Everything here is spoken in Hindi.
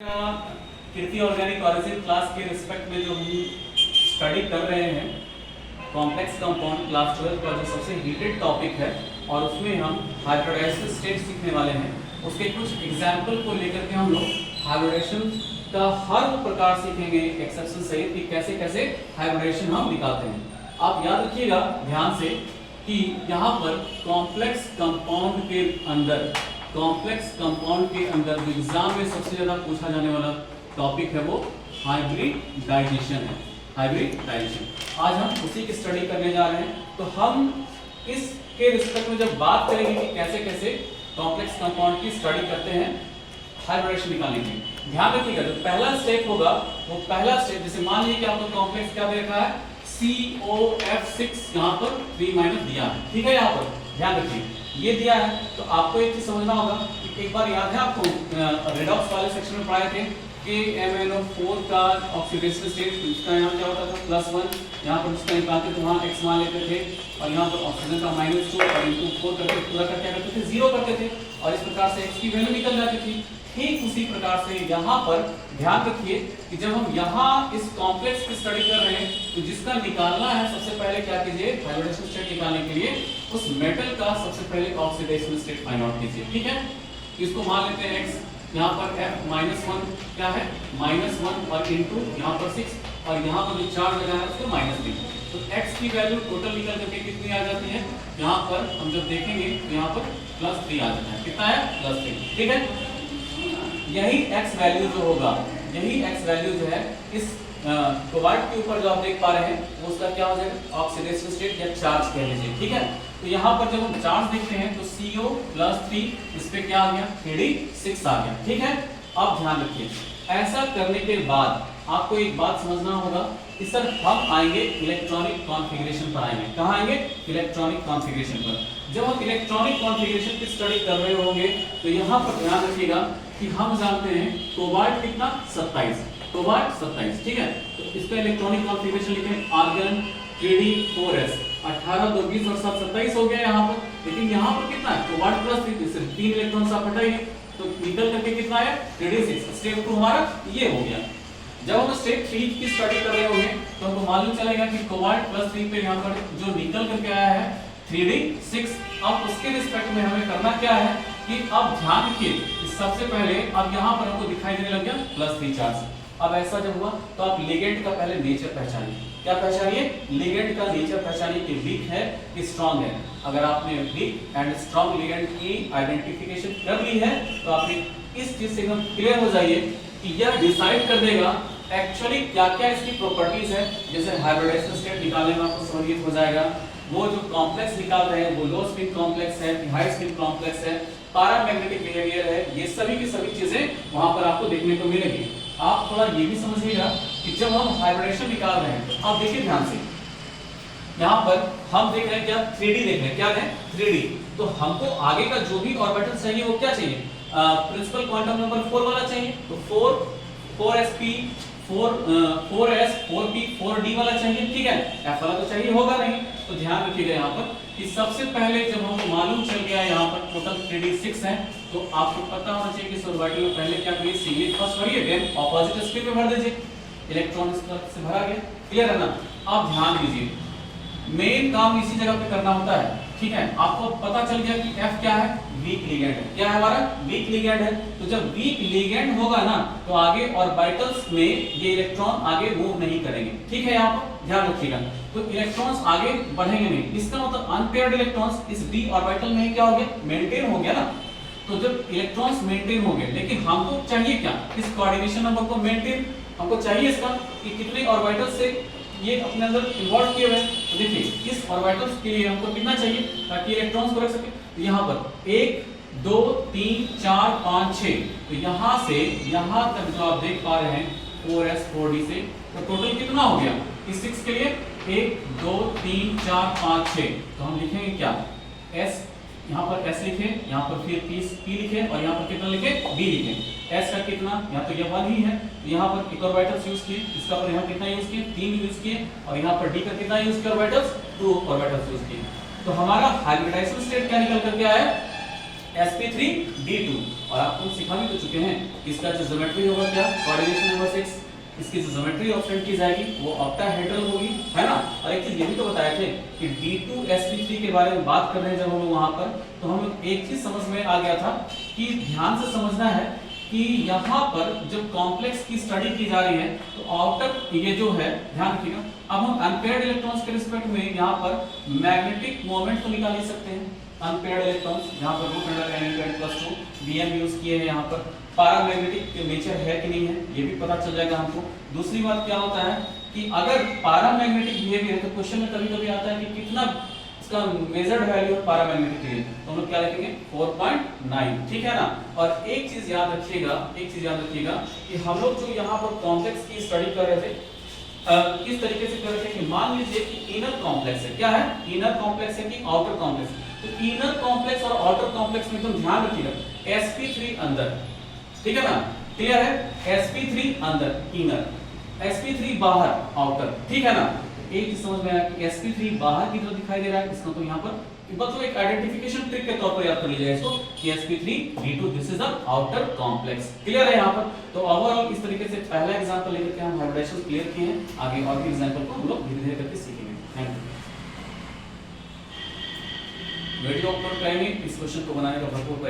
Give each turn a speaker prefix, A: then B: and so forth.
A: कीर्ति ऑर्गेनिक ऑरिजिन क्लास के रिस्पेक्ट में जो हम स्टडी कर रहे हैं कॉम्प्लेक्स कंपाउंड क्लास 12 का जो सबसे हीटेड टॉपिक है और उसमें हम हाइब्रिडाइजेशन स्टेट सीखने वाले हैं। उसके कुछ एग्जाम्पल को लेकर के हम लोग हाइब्रिडेशन का हर प्रकार सीखेंगे एक्सेप्शन सहित कि कैसे कैसे हाइब्रिडेशन हम निकालते हैं। आप याद रखिएगा ध्यान से कि यहाँ पर कॉम्प्लेक्स कंपाउंड के अंदर जो एग्जाम में सबसे ज्यादा पूछा जाने वाला टॉपिक है वो हाइब्रिडाइजेशन है। हाइब्रिडाइजेशन आज हम उसी की स्टडी करने जा रहे हैं। तो हम इसके रिस्पेक्ट में जब बात करेंगे कि कैसे कैसे कॉम्प्लेक्स कंपाउंड की स्टडी करते हैं हाइब्रिडेशन निकालने की, ध्यान रखिएगा जो पहला स्टेप होगा वो पहला स्टेप, जैसे मान लीजिए कि आपको कॉम्प्लेक्स क्या दे रखा है COF6 यहाँ पर 3- दिया है, ठीक है। यहाँ पर ध्यान रखिए ये दिया है तो आपको एक चीज समझना होगा कि एक बार याद है आपको रेडॉक्स वाले सेक्शन में पढ़ाए थे कि MnO4 का ऑक्सीडेशन स्टेट इसका यहाँ क्या होता था +1, यहाँ पर उसका निकालते तो वहाँ x मान लेते थे और यहाँ पर ऑक्सीजन का -2 और इनटू 4 करके पूरा करके क्या करते थे 0 करते थे और इस प्रकार से x की वैल्यू निकल जाती थी। ठीक उसी प्रकार से यहाँ पर ध्यान रखिए कि जब हम यहाँ इस कॉम्प्लेक्स की स्टडी कर रहे हैं तो जिसका निकालना है सबसे पहले क्या कीजिए, हाइब्रिडेशन स्टेट निकालने के लिए उस मेटल का सबसे पहले ऑक्सीडेशन स्टेट फाइंड आउट कीजिए, ठीक है। इसको मान लेते हैं x, यहाँ पर F-1 क्या है -1 और इनटू यहाँ पर 6 और यहाँ पर जो चार्ज लगा है उसको -3, तो x की वैल्यू टोटल निकल करके कितनी आ जाती है, यहाँ पर हम जब देखेंगे तो यहाँ पर +3 आ जाता है। कितना है +3, ठीक है। यही x वैल्यू जो होगा, यही x वैल्यू जो है इस कोबाल्ट के ऊपर जो आप देख पा रहे हैं वो उसका क्या हो जाएगा ऑक्सीडेशन स्टेट या चार्ज कह लीजिए, ठीक है। तो यहाँ पर जब हम चार्ज देखते हैं तो CO+3 इस पे क्या आ गया 3d6 आ गया, ठीक है। अब ध्यान रखिए ऐसा करने के बाद आपको एक बात समझना होगा कि सर हम आएंगे इलेक्ट्रॉनिक कॉन्फ़िगरेशन पर आएंगे। कहाँ आएंगे? इलेक्ट्रॉनिक कॉन्फ़िगरेशन पर। जब हम इलेक्ट्रॉनिक कॉन्फ़िगरेशन की स्टडी कर रहे होंगे तो यहाँ पर ध्यान रखिएगा कि हम जानते हैं कोबाल्ट कितना 27, कोबाल्ट 27, ठीक है। तो इसका इलेक्ट्रॉनिक कॉन्फ़िगरेशन लिखें आर्गन 3d4s 18 2 20 और 7 27 हो गया यहाँ पर, लेकिन यहाँ पर कितना है कोबाल्ट +3 सिर्फ 3 इलेक्ट्रॉन आप हटाइए तो निकल करके कितना है 3d6। स्टेप 2 हमारा ये हो गया। जब हम स्टेप 3 की स्टडी कर रहे होंगे तो हमको मालूम चलेगा कि कोबाल्ट +3 पे यहाँ पर जो निकल करके आया है 3d6। अब उसके रिस्पेक्ट में हमें करना क्या है कि अब ध्यान रखिए सबसे पहले अब यहाँ पर हमको दिखाई देने लग गया +3 चार्ज। अब ऐसा जब हुआ तो आप लिगेंड का पहले नेचर पहचानिए। क्या पहचानिए? लिगेंड का नेचर पहचानिए कि वीक है कि स्ट्रांग है। अगर आपने वीक एंड स्ट्रांग लिगेंड की आइडेंटिफिकेशन कर ली है तो आप इस चीज से एकदम क्लियर हो जाइए कि यह डिसाइड कर देगा एक्चुअली क्या क्या इसकी प्रॉपर्टीज है। जैसे हाइब्रिडाइजेशन स्टेट निकालने में आपको सहूलियत हो जाएगा, वो जो कॉम्प्लेक्स निकाल रहे हैं वो लो स्पिन कॉम्प्लेक्स है कि हाई स्पिन कॉम्प्लेक्स है, पैरामैग्नेटिक बिहेवियर है, ये सभी की सभी चीजें वहां पर आपको देखने को मिलेगी। आप थोड़ा ये भी समझिएगा कि जब हम हाइब्रिडेशन निकाल रहे हैं तो आप देखिए ध्यान से यहाँ पर हम देख रहे हैं क्या 3D देख रहे हैं, क्या है 3D। तो हमको आगे का जो भी ऑर्बिटल चाहिए वो क्या चाहिए, प्रिंसिपल क्वांटम नंबर 4 वाला चाहिए। तो 4sp 4s 4p 4d वाला चाहिए, ठीक है। f वाला तो चाहिए होगा नहीं। तो ध्यान रखिएगा यहाँ पर कि सबसे पहले जब हमको मालूम चल गया यहाँ पर टोटल 3d6 है तो आपको पता होना चाहिए कि इस ऑर्बिटल में पहले क्या करिए सिग्नल फर्स्ट भरिए देन ऑपोजिट स्पिन पे भर दीजिए। इलेक्ट्रॉन इस तरफ से भरा गया, क्लियर है ना। अब ध्यान दीजिए मेन काम इसी जगह पे करना होता है, ठीक है। आपको पता चल गया कि F क्या है, वीक लिगेंड है। क्या है हमारा वीक लिगेंड है। तो जब वीक लिगेंड होगा ना तो आगे ऑर्बिटल्स में ये इलेक्ट्रॉन आगे मूव नहीं करेंगे, ठीक है। यहाँ पर ध्यान रखिएगा तो इलेक्ट्रॉन्स आगे बढ़ेंगे नहीं। इसका मतलब अनपेयर्ड इलेक्ट्रॉन्स इस d ऑर्बिटल में क्या हो गया मेंटेन हो गया ना। तो जब इलेक्ट्रॉन्स मेंटेन हो गए लेकिन हमको चाहिए क्या, इस कोऑर्डिनेशन नंबर को मेंटेन हमको चाहिए इसका कि कितने ऑर्बिटल से ये अपने अंदर इन्वॉल्व किए हुए। तो देखिए इस ऑर्बिटल्स के लिए हमको कितना चाहिए ताकि इलेक्ट्रॉन्स को रख सके। तो यहाँ पर 1 2 3 4 5 6, तो यहाँ से यहाँ तक जो आप देख पा रहे हैं 4s 4d से, तो टोटल कितना हो गया इस 6 के लिए 1 2 3 4 5 6। तो हम लिखेंगे क्या s, यहाँ पर s लिखे, यहाँ पर फिर p लिखे और यहाँ पर कितना लिखे b लिखे। s का कितना, यहाँ तो ये 1 ही है तो यहाँ पर एक ऑर्बिटल्स यूज किए, इसका पर यहाँ कितना यूज किए 3 यूज किए और यहाँ पर d का कितना यूज किया ऑर्बिटल्स 2 ऑर्बिटल्स यूज किए। तो हमारा हाइब्रिडाइजेशन स्टेट क्या निकल करके आया sp3d2। और आपको सिखा भी तो चुके हैं कि इसका जो ज्योमेट्री होगा क्या, कोऑर्डिनेशन नंबर 6, इसकी जो ज्योमेट्री ऑप्शन की जाएगी वो ऑक्टाहेड्रल होगी, है ना। और एक चीज ये भी तो बताए थे कि D2sp3 के बारे में बात कर रहे हैं जब हम लोग वहां पर, तो हम एक चीज समझ में आ गया था कि ध्यान से समझना है कि यहाँ पर जब कॉम्प्लेक्स की स्टडी की जा रही है तो आउटर ये जो है, ध्यान रखिएगा, अब हम अनपेयर्ड इलेक्ट्रॉन्स के रिस्पेक्ट में यहाँ पर मैग्नेटिक मोमेंट तो निकाल ही सकते हैं। अनपेयर्ड इलेक्ट्रॉन्स यहाँ पर √10 + 2 Bm यूज किए हैं, यहाँ पर पैरामैग्नेटिक नेचर है कि नहीं है ये भी पता चल जाएगा हमको। दूसरी बात क्या होता है कि अगर पैरामैग्नेटिक बिहेवियर है तो क्वेश्चन में कभी-कभी आता है कि कितना इसका मेजर्ड वैल्यू है पैरामैग्नेटिक के लिए, तो हम लोग क्या लिखेंगे 4.9, ठीक है ना। और एक चीज याद रखिएगा कि हम लोग जो यहाँ पर कॉम्प्लेक्स की स्टडी कर रहे थे किस तरीके से कर रहे थे कि मान लीजिए कि इनर कॉम्प्लेक्स है, क्या है, इनर कॉम्प्लेक्स है कि आउटर कॉम्प्लेक्स। तो इनर कॉम्प्लेक्स और आउटर कॉम्प्लेक्स में तुम ध्यान रखिएगा sp3 अंदर, ठीक है ना, क्लियर है, sp3 अंदर इनर, sp3 बाहर आउटर, ठीक है ना। एक चीज समझ में आया कि sp3 बाहर की तरफ दिखाई दे रहा है, इसका तो यहाँ पर बस एक आइडेंटिफिकेशन ट्रिक के तौर पर याद कर लीजिएगा इसको कि sp3 d2 this is the outer complex, clear है यहाँ पर। तो ओवरऑल इस तरीके से पहला एग्जांपल लेकर के हम हाइब्रिडेशन क्लियर किए हैं, आगे और भी एग्जांपल को हम लोग धीरे-धीरे करके सीखेंगे। Thank you. वीडियो अपलोड करेंगे, इस क्वेश्चन को बनाने का भरपूर